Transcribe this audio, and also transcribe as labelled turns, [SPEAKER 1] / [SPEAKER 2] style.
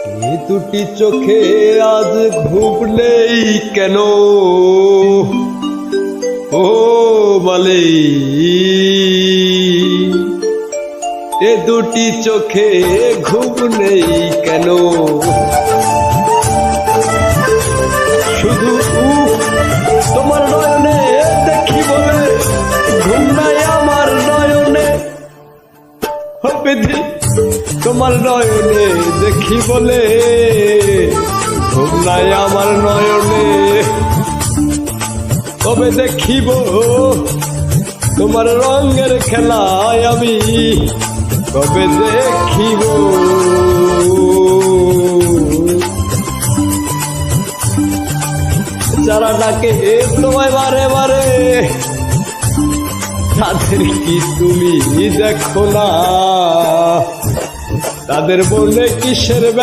[SPEAKER 1] এই দুটি চোখে আজ ঘুম নেই কেন? ও মালি, এ দুটি চোখে ঘুম নেই কেন? শুধু তোমার নয়নে দেখি বলে ঘুম নাই আমার নয়নে। বিধি তোমার নয়নে দেখি বলে ঘুম নাই আমার নয়নে। কবে দেখিব তোমার রঙের খেলায় আমি, কবে দেখিব? যারা ডাকে তোমায় বারে বারে, তাদের কি তুমি দেখো না? তাদের বলে কিসের